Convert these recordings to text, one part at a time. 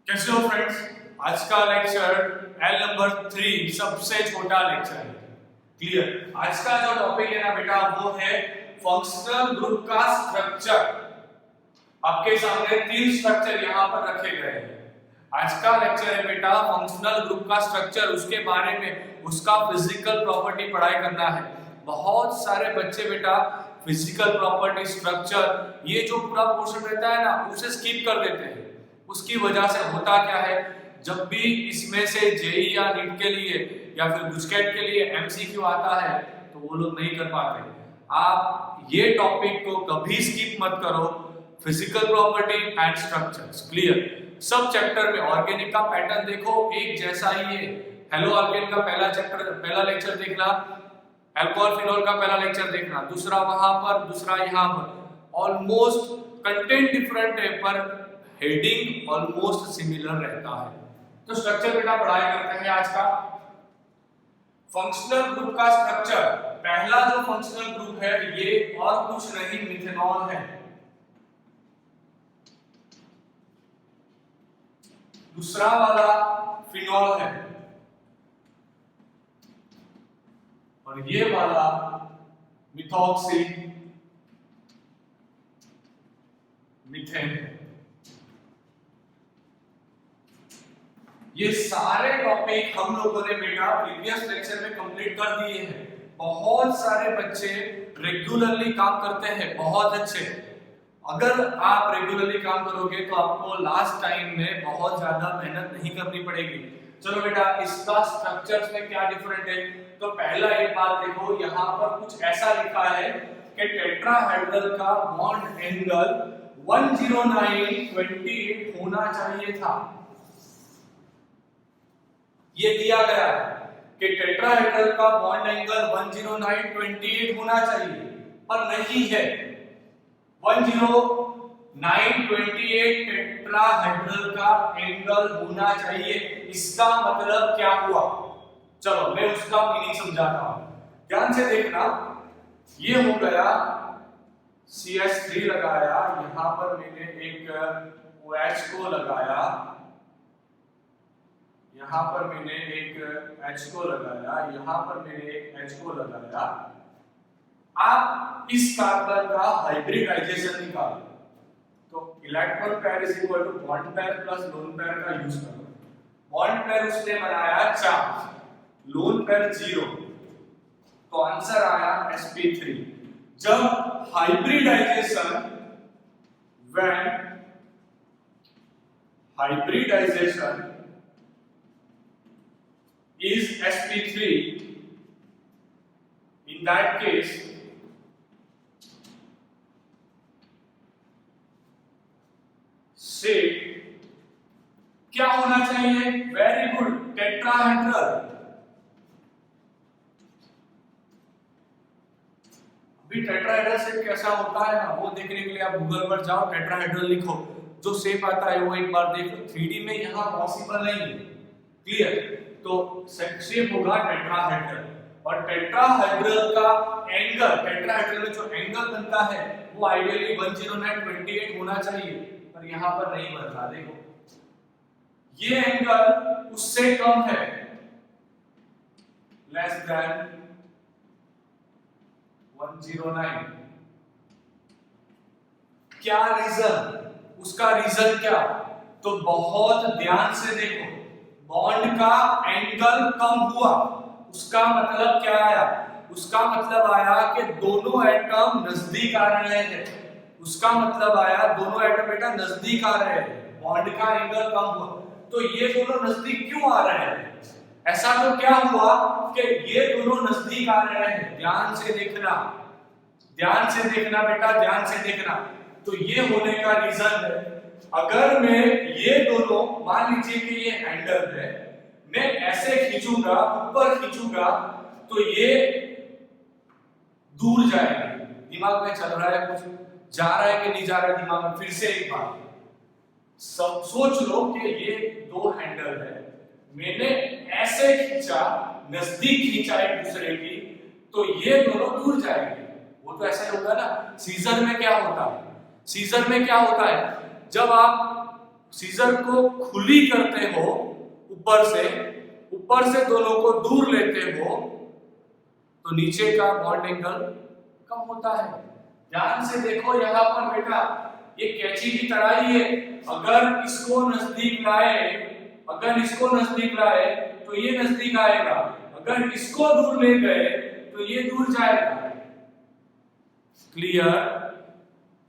कैसे हो फ्रेंड्स। आज का लेक्चर एल नंबर 3 सबसे छोटा लेक्चर है। क्लियर। आज का जो टॉपिक है ना बेटा वो है फंक्शनल ग्रुप का स्ट्रक्चर। आपके सामने तीन स्ट्रक्चर यहाँ पर रखे गए हैं। आज का लेक्चर है बेटा फंक्शनल ग्रुप का स्ट्रक्चर, उसके बारे में उसका फिजिकल प्रॉपर्टी पढ़ाई करना है। बहुत सारे बच्चे बेटा फिजिकल प्रॉपर्टी स्ट्रक्चर ये जो पूरा पोर्शन रहता है ना उसे स्किप कर देते हैं। उसकी वजह से होता क्या है, जब भी इसमें से जेई या नीट के लिए या फिर गुजकेट के लिए एमसीक्यू आता है तो वो लोग नहीं कर पाते। आप ये टॉपिक को कभी स्किप मत करो, physical property and structures. Clear. सब चैप्टर में ऑर्गेनिक का पैटर्न देखो एक जैसा ही है। हेलो ऑर्गेनिक का पहला लेक्चर देखना, अल्कोहल फिनोल का पहला लेक्चर देखना, दूसरा वहां पर, दूसरा यहाँ पर। ऑलमोस्ट कंटेंट डिफरेंट है पर हेडिंग ऑलमोस्ट सिमिलर रहता है। तो स्ट्रक्चर बेटा पढ़ाई करते हैं आज का फंक्शनल ग्रुप का स्ट्रक्चर। पहला जो फंक्शनल ग्रुप है ये और कुछ नहीं मिथेनॉल है। दूसरा वाला फिनॉल है और ये वाला मिथॉक्सी मीथेन है। ये सारे टॉपिक हम लोगों ने बेटा प्रीवियस लेक्चर में कंप्लीट कर दिए हैं। बहुत सारे बच्चे रेगुलरली काम करते हैं, बहुत अच्छे। अगर आप रेगुलरली काम करोगे तो आपको लास्ट टाइम में बहुत ज्यादा मेहनत नहीं करनी पड़ेगी। चलो बेटा इसका स्ट्रक्चर्स में क्या डिफरेंट है, तो पहला एक बात देखो, यहाँ पर कुछ ऐसा लिखा है कि टेट्राहेड्रल का बॉन्ड एंगल 109.28 होना चाहिए था। ये दिया गया है कि टेट्राहेड्रल का बॉन्ड एंगल 109.28 होना चाहिए पर नहीं है। 109.28 टेट्राहेड्रल का एंगल होना चाहिए। इसका मतलब क्या हुआ, चलो मैं उसका मीनिंग समझाता हूं, ध्यान से देखना। ये हो गया CH3 लगाया, यहां पर मैंने एक OH को लगाया, यहां पर मैंने एक H को लगाया, यहां पर मैंने एक H को लगाया। आप इस कार्बन का हाइब्रिडाइजेशन निकालो तो electron pair is equal to bond pair plus lone pair का यूज करो। बॉन्ड पेयर उसने बनाया 4, लोन पेयर 0, तो आंसर आया sp3। जब hybridization is sp3, in that case से क्या होना चाहिए, वेरी गुड, टेट्राहेड्रल। अभी टेट्राहेड्रल शेप कैसा होता है ना वो देखने के लिए आप गूगल पर जाओ, टेट्राहेड्रल लिखो, जो शेप आता है वो एक बार देखो। 3D में यहां पॉसिबल नहीं है। क्लियर। तो शेप होगा टेट्राहेड्रल और टेट्राहेड्रल का एंगल, टेट्राहेड्रल में जो एंगल बनता है वो आइडियली 109.28 होना चाहिए पर यहां पर नहीं बनता। देखो ये एंगल उससे कम है, लेस देन 109। क्या रीजन, उसका रीजन क्या, तो बहुत ध्यान से देखो, बॉन्ड का एंगल कम हुआ, उसका मतलब क्या आया, उसका मतलब आया कि दोनों एटम नजदीक आ रहे हैं। उसका मतलब आया दोनों एटम बेटा नजदीक आ रहे हैं, बॉन्ड का एंगल कम हुआ। तो ये दोनों नजदीक क्यों आ रहे हैं, ऐसा तो क्या हुआ कि ये दोनों नजदीक आ रहे हैं। ध्यान से देखना, ध्यान से देखना बेटा, ध्यान से देखना। तो ये होने का रीजन है, अगर मैं ये दोनों, मान लीजिए कि ये हैंडल है, मैं ऐसे खींचूंगा, ऊपर खींचूंगा तो ये दूर जाएगा। दिमाग में चल रहा है, कुछ जा रहा है कि नहीं जा रहा है दिमाग में, फिर से एक बार सब सोच लो कि ये दो हैंडल है, मैंने ऐसे खींचा, नजदीक खींचा एक दूसरे की, तो ये दोनों दूर जाएंगे। वो तो ऐसा ही होगा ना। सीजर में क्या होता है, सीजर में क्या होता है, जब आप सीजर को खुली करते हो ऊपर से दोनों को दूर लेते हो तो नीचे का बॉन्ड एंगल कम होता है। ध्यान से देखो यहाँ पर बेटा, ये कैंची की तरह ही है। अगर इसको नजदीक लाए तो ये नजदीक आएगा, अगर इसको दूर ले गए तो ये दूर जाएगा। क्लियर?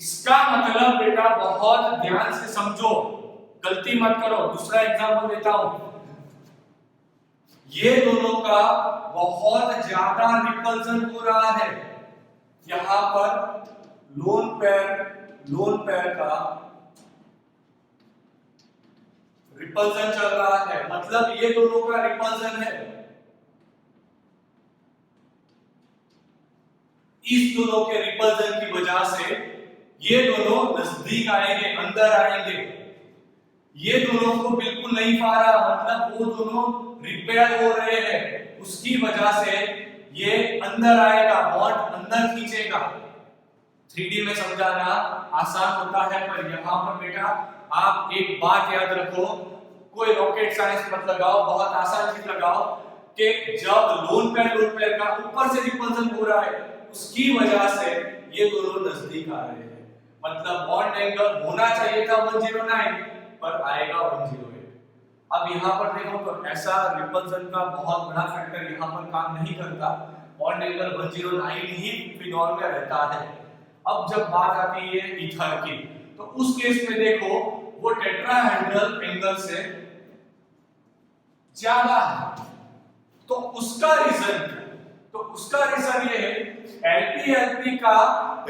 इसका मतलब बेटा बहुत ध्यान से समझो, गलती मत करो। दूसरा एग्जांपल देता हूं। ये दोनों का बहुत ज्यादा रिपल्सन हो रहा है। यहां पर लोन पेयर का रिपल्सन चल रहा है, मतलब ये दोनों का रिपल्सन है। इस दोनों के रिपल्सन की वजह से ये दोनों नजदीक आएंगे, अंदर आएंगे। ये दोनों को बिल्कुल नहीं पा रहा, मतलब वो दोनों रिपेयर हो रहे हैं, उसकी वजह से ये अंदर आएगा, बॉन्ड अंदर खींचेगा। 3D में समझाना आसान होता है, पर यहाँ पर बेटा आप एक बात याद रखो, कोई रॉकेट साइंस मत लगाओ, बहुत आसान चीज लगाओ कि जब लोन पेयर का ऊपर से रिपल्सन हो रहा है, उसकी वजह से ये दोनों नजदीक आ रहे हैं। मतलब बॉन्ड एंगल होना चाहिए था 109 पर आएगा 108। अब यहाँ पर देखो तो ऐसा रिपल्सन का बहुत बड़ा फैक्टर यहाँ पर काम नहीं करता, बॉन्ड एंगल 109 ही फिनॉल में रहता है। अब जब बात आती है ईथर की, तो उस केस में देखो वो टेट्राहेड्रल एंगल से ज्यादा है, तो उसका रीजन ये है, LP का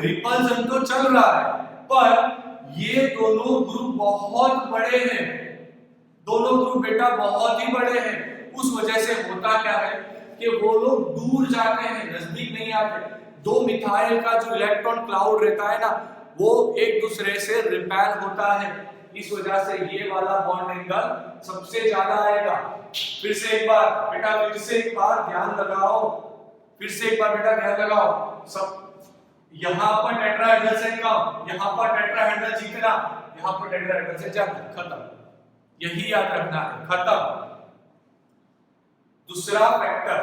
रिपल्सन तो चल रहा है, पर ये दोनों ग्रुप बहुत बड़े हैं, दोनों ग्रुप बेटा बहुत ही बड़े हैं। उस वजह से होता क्या है कि वो लोग दूर जाते हैं, नजदीक नहीं आते। दो मिथाइल का जो इलेक्ट्रॉन क्लाउड रहता है ना, वो एक दूसरे से रिपेल होता है, इस वजह से ये वाला बॉन्ड एंगल सबसे ज्यादा आएगा। फिर से एक बार बेटा ध्यान लगाओ, सब यहाँ पर टेट्राहेड्रल से कम, यहाँ पर टेट्राहेड्रल जितना, यहाँ पर टेट्राहेड्रल से ज्यादा, खत्म। यही याद रखना है, खत्म। दूसरा फैक्टर,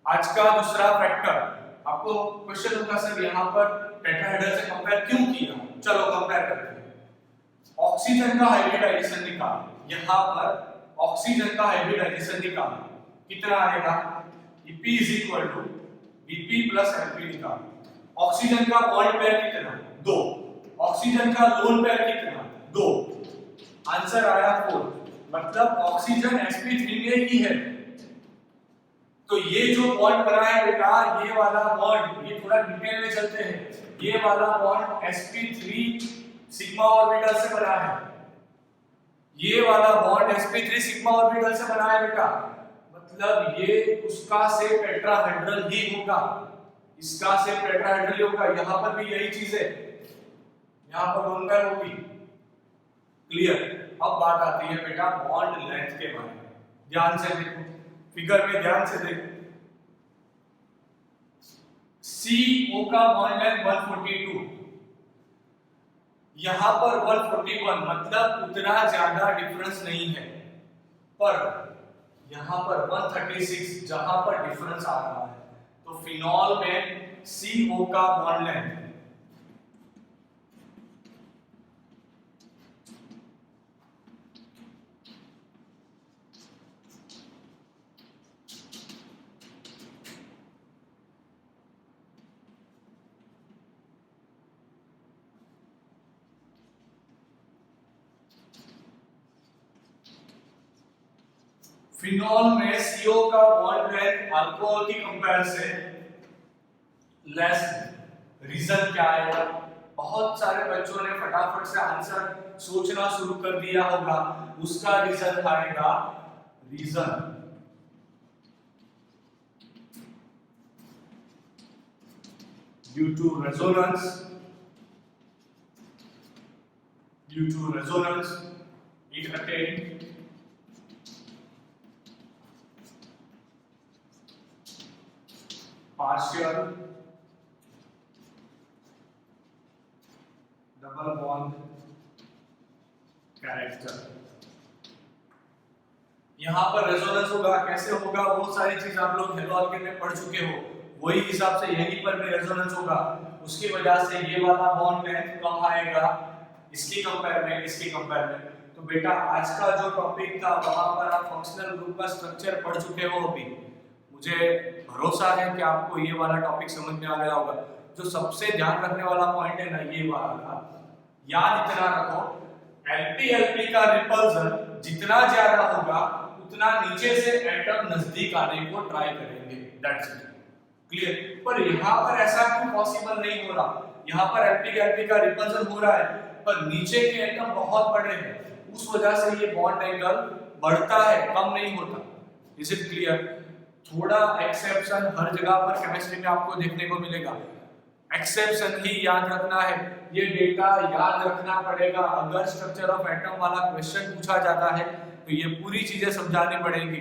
आज का दूसरा फैक्टर, आपको क्वेश्चन होगा सर यहाँ पर टेट्राहेड्रल से कंपेयर क्यों किया? चलो कंपेयर करते हैं। ऑक्सीजन का हाइब्रिडाइजेशन निकाल, यहाँ पर ऑक्सीजन का हाइब्रिडाइजेशन निकाल, कितना आएगा? Ep Bp + Lp निकाल। ऑक्सीजन का बॉन्ड पेयर कितना? 2। ऑक्सीजन का लोन पेयर कितना? 2। आंसर आया 4, मतलब ऑक्सीजन sp3 में ही है। तो ये जो बॉन्ड बना है बेटा, ये वाला बॉन्ड, ये थोड़ा डिटेल में चलते हैं, ये वाला बॉन्ड sp3 सिग्मा ऑर्बिटल से बना है, ये वाला बॉन्ड sp3 सिग्मा ऑर्बिटल से बना है बेटा, मतलब ये उसका से टेट्राहेड्रल ही होगा, इसका से टेट्राहेड्रल ही होगा। यहाँ पर भी यही चीज है, यहाँ पर लोन पेयर होगी। क्लियर? अब बात आती है बेटा बॉन्ड लेंथ के बारे में। ध्यान से देखो, फिगर में ध्यान से देखो, CO का बॉन्ड लेंथ 142, यहां पर 141, मतलब उतना ज्यादा डिफरेंस नहीं है, पर यहां पर 136 जहां पर डिफरेंस आ रहा है। तो फिनॉल में CO का बॉन्ड लेंथ फिनॉल में CO का बॉन्ड लेंथ अल्कोहल की कंपैरिजन लेस। रीजन क्या है? बहुत सारे बच्चों ने फटाफट से आंसर सोचना शुरू कर दिया होगा, उसका रीजन आएगा, reason due to resonance it attained partial double bond character. यहाँ पर रेजोनेंस होगा, कैसे होगा वो सारी चीज आप लोग हेलो अल्केन में पढ़ चुके हो, वही हिसाब से यहीं पर भी रेजोनेंस होगा। उसकी वजह से ये वाला बॉन्ड लेंथ कम आएगा इसकी कंपेयर में, इसकी कंपेयर में। तो बेटा आज का जो टॉपिक था वहां पर आप फंक्शनल ग्रुप का स्ट्रक्चर पढ़ चुके हो अभी। मुझे भरोसा है कि आपको ये वाला टॉपिक समझ में आ गया होगा। जो सबसे ध्यान रखने वाला पॉइंट है ना ये वाला था, याद इतना रखो, एलपी का रिपल्सन जितना ज्यादा होगा उतना नीचे से एटम नजदीक आने को ट्राई करेंगे, दैट्स इट, क्लियर। पर यहाँ पर ऐसा क्यों पॉसिबल नहीं हो रहा? यहाँ पर एलपी का रिपल्सन हो रहा है पर नीचे के एटम बहुत बड़े हैं, उस वजह से ये बॉन्ड एंगल बढ़ता है, कम नहीं होता। Is it clear? थोड़ा एक्सेप्शन हर जगह पर केमिस्ट्री में आपको देखने को मिलेगा, एक्सेप्शन ही याद रखना है, ये डेटा याद रखना पड़ेगा। अगर स्ट्रक्चर ऑफ एटम वाला क्वेश्चन पूछा जाता है तो ये पूरी चीजें समझानी पड़ेगी।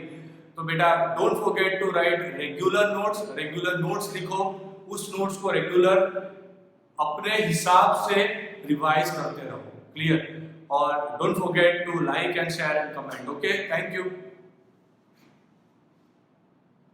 तो बेटा don't forget to write regular notes लिखो, उस नोट्स को रेगुलर अपने हिसाब से रिवाइज करते रहो, क्लियर। और don't forget to like and share and comment, okay, thank you.